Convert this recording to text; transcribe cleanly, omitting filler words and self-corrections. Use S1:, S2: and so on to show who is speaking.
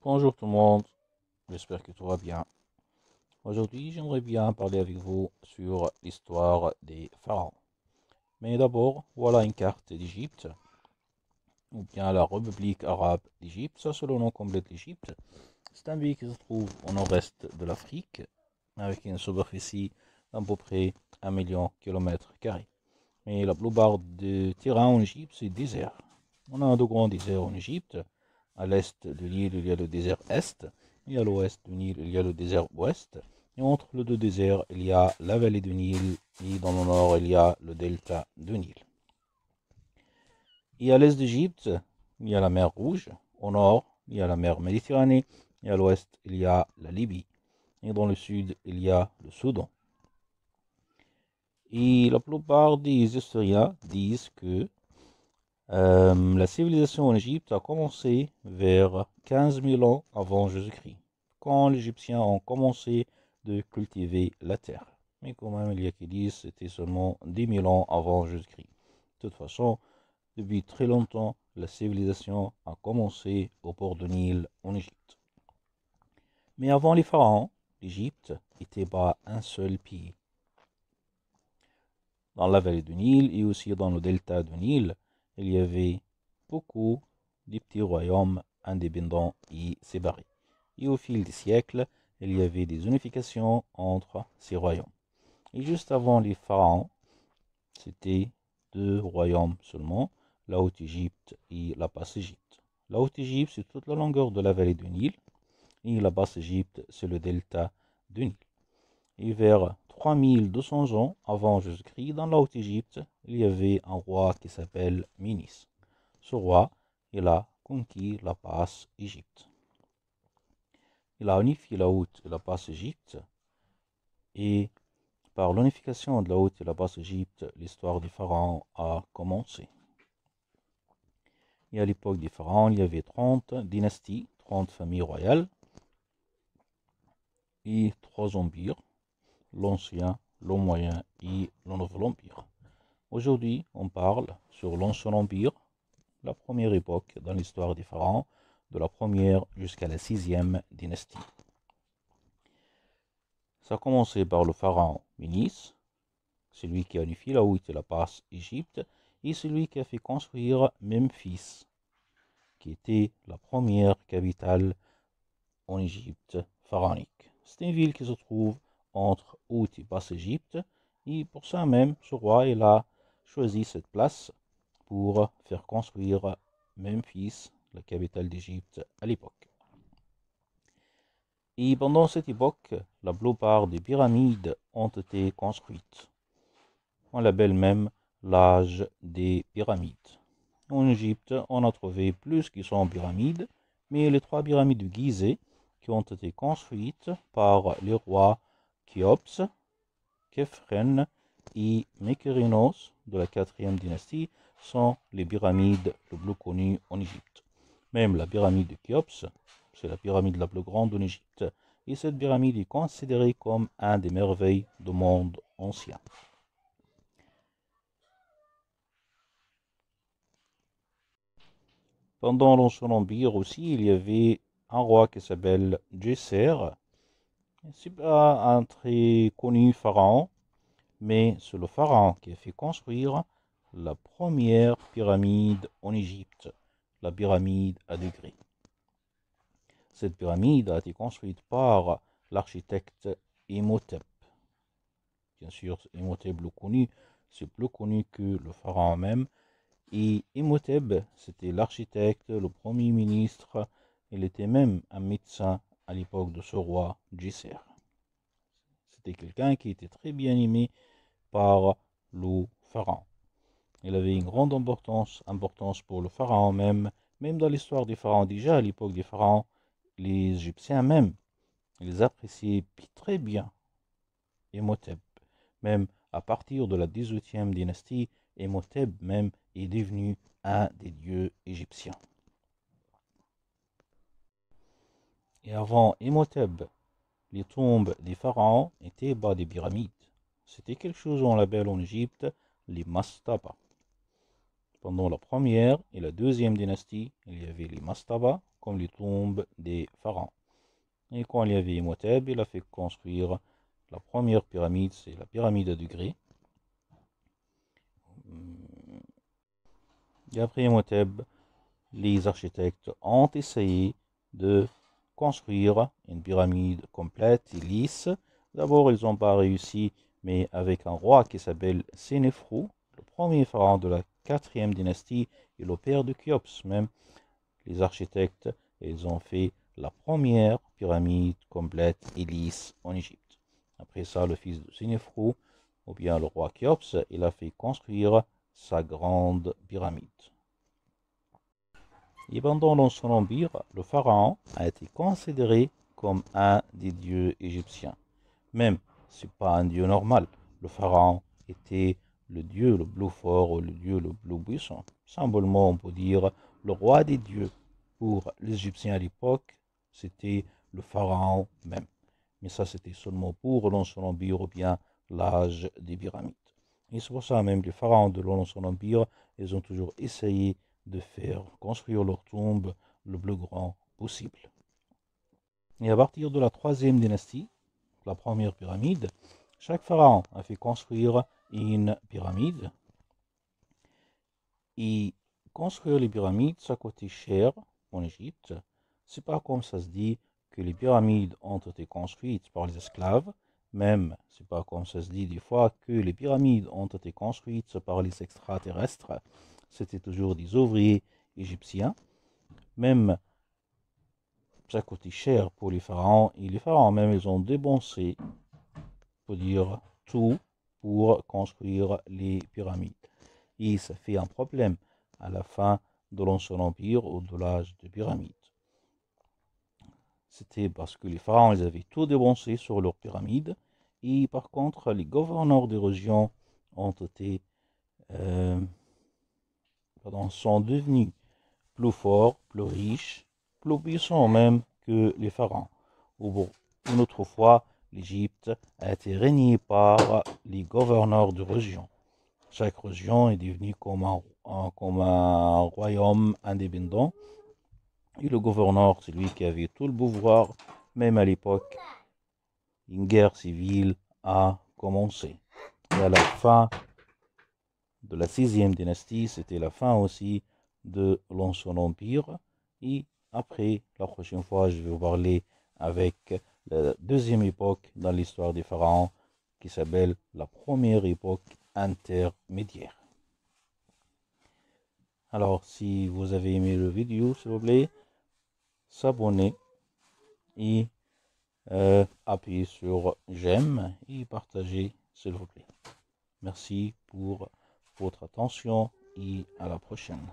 S1: Bonjour tout le monde, j'espère que tout va bien. Aujourd'hui, j'aimerais bien parler avec vous sur l'histoire des pharaons. Mais d'abord, voilà une carte d'Égypte, ou bien la République arabe d'Égypte. Ça, c'est le nom complet de l'Égypte. C'est un pays qui se trouve au nord-est de l'Afrique, avec une superficie d'à peu près 1 million de kilomètres carrés. Mais la plupart des terrains en Égypte, c'est désert. On a de grands déserts en Égypte. À l'est de l'île, il y a le désert Est, et à l'ouest du Nil, il y a le désert Ouest. Et entre les deux déserts, il y a la vallée du Nil, et dans le nord, il y a le delta du Nil. Et à l'est d'Égypte, il y a la mer Rouge. Au nord, il y a la mer Méditerranée. Et à l'ouest, il y a la Libye. Et dans le sud, il y a le Soudan. Et la plupart des historiens disent que la civilisation en Égypte a commencé vers 15 000 ans avant Jésus-Christ, quand les Égyptiens ont commencé de cultiver la terre. Mais quand même, il y a qui disent que c'était seulement 10 000 ans avant Jésus-Christ. De toute façon, depuis très longtemps, la civilisation a commencé au port du Nil en Égypte. Mais avant les pharaons, l'Égypte n'était pas un seul pays. Dans la vallée du Nil et aussi dans le delta du Nil, il y avait beaucoup de petits royaumes indépendants et séparés. Et au fil des siècles, il y avait des unifications entre ces royaumes. Et juste avant les pharaons, c'était deux royaumes seulement, la Haute-Égypte et la Basse-Égypte. La Haute-Égypte, c'est toute la longueur de la vallée du Nil, et la Basse-Égypte, c'est le delta du Nil. Et vers 3200 ans avant Jésus-Christ, dans la Haute-Égypte, il y avait un roi qui s'appelle Ménis. Ce roi, il a conquis la Basse-Égypte. Il a unifié la Haute et la Basse-Égypte, et par l'unification de la Haute et la Basse-Égypte, l'histoire des pharaons a commencé. Et à l'époque des pharaons, il y avait 30 dynasties, 30 familles royales, et 3 empires, l'ancien, le moyen et le nouvel empire. Aujourd'hui, on parle sur l'Ancien Empire, la première époque dans l'histoire des pharaons, de la première jusqu'à la 6e dynastie. Ça a commencé par le pharaon Ménis, celui qui a unifié la Haute et la Basse-Égypte, et celui qui a fait construire Memphis, qui était la première capitale en Égypte pharaonique. C'est une ville qui se trouve entre Haute et Basse-Égypte, et pour ça même, ce roi il a choisi cette place pour faire construire Memphis, la capitale d'Égypte à l'époque. Et pendant cette époque, la plupart des pyramides ont été construites. On l'appelle même l'âge des pyramides. En Égypte, on a trouvé plus que 100 pyramides, mais les 3 pyramides de Gizeh qui ont été construites par les rois Khéops, Khéphren et Mykérinos de la 4e dynastie sont les pyramides les plus connues en Égypte. Même la pyramide de Khéops, c'est la pyramide la plus grande en Égypte, et cette pyramide est considérée comme un des merveilles du monde ancien. Pendant l'Ancien Empire aussi, il y avait un roi qui s'appelle Djéser. C'est pas un très connu pharaon, mais c'est le pharaon qui a fait construire la première pyramide en Égypte, la pyramide à degrés. Cette pyramide a été construite par l'architecte Imhotep. Bien sûr, Imhotep le connu, c'est plus connu que le pharaon même. Et Imhotep, c'était l'architecte, le premier ministre, il était même un médecin à l'époque de ce roi Djéser. C'était quelqu'un qui était très bien aimé par le pharaon. Il avait une grande importance pour le pharaon même dans l'histoire des pharaons. Déjà à l'époque des pharaons, les Égyptiens même, ils appréciaient très bien Imhotep. Même à partir de la 18e dynastie, Imhotep même est devenu un des dieux égyptiens. Et avant Imhotep, les tombes des pharaons étaient bas des pyramides. C'était quelque chose qu'on appelle en Égypte les mastabas. Pendant la première et la deuxième dynastie, il y avait les mastabas, comme les tombes des pharaons. Et quand il y avait Imhotep, il a fait construire la première pyramide, c'est la pyramide à degrés. Et après Imhotep, les architectes ont essayé de construire une pyramide complète et lisse. D'abord, ils n'ont pas réussi, mais avec un roi qui s'appelle Sénéfrou, le premier pharaon de la 4e dynastie et le père de Khéops. Même les architectes, ils ont fait la première pyramide complète et lisse en Égypte. Après ça, le fils de Sénéfrou, ou bien le roi Khéops, il a fait construire sa grande pyramide. Et pendant l'Ancien Empire, le pharaon a été considéré comme un des dieux égyptiens. Même, ce n'est pas un dieu normal. Le pharaon était le dieu le plus fort ou le dieu le plus puissant. Simplement, on peut dire le roi des dieux. Pour les Égyptiens à l'époque, c'était le pharaon même. Mais ça, c'était seulement pour l'Ancien Empire ou bien l'âge des pyramides. Et c'est pour ça même les pharaons de l'Ancien Empire, ils ont toujours essayé de faire construire leur tombe le plus grand possible. Et à partir de la 3e dynastie, la première pyramide, chaque pharaon a fait construire une pyramide. Et construire les pyramides, ça coûtait cher en Égypte. C'est pas comme ça se dit que les pyramides ont été construites par les esclaves. Même, c'est pas comme ça se dit des fois que les pyramides ont été construites par les extraterrestres. C'était toujours des ouvriers égyptiens. Même, ça coûtait cher pour les pharaons. Et les pharaons même, ils ont dépensé, pour dire tout, pour construire les pyramides. Et ça fait un problème à la fin de l'Ancien Empire ou de l'âge des pyramides. C'était parce que les pharaons ils avaient tout dépensé sur leurs pyramides et par contre les gouverneurs des régions sont devenus plus forts, plus riches, plus puissants même que les pharaons. Une autre fois, l'Égypte a été régnée par les gouverneurs de région. Chaque région est devenue comme un royaume indépendant. Et le gouverneur, c'est lui qui avait tout le pouvoir. Même à l'époque, une guerre civile a commencé. Et à la fin de la 6e dynastie, c'était la fin aussi de l'Ancien Empire. Et après, la prochaine fois, je vais vous parler avec la deuxième époque dans l'histoire des pharaons qui s'appelle la première époque intermédiaire. Alors, si vous avez aimé la vidéo, s'il vous plaît, s'abonner et appuyez sur j'aime et partagez, s'il vous plaît. Merci pour votre attention et à la prochaine.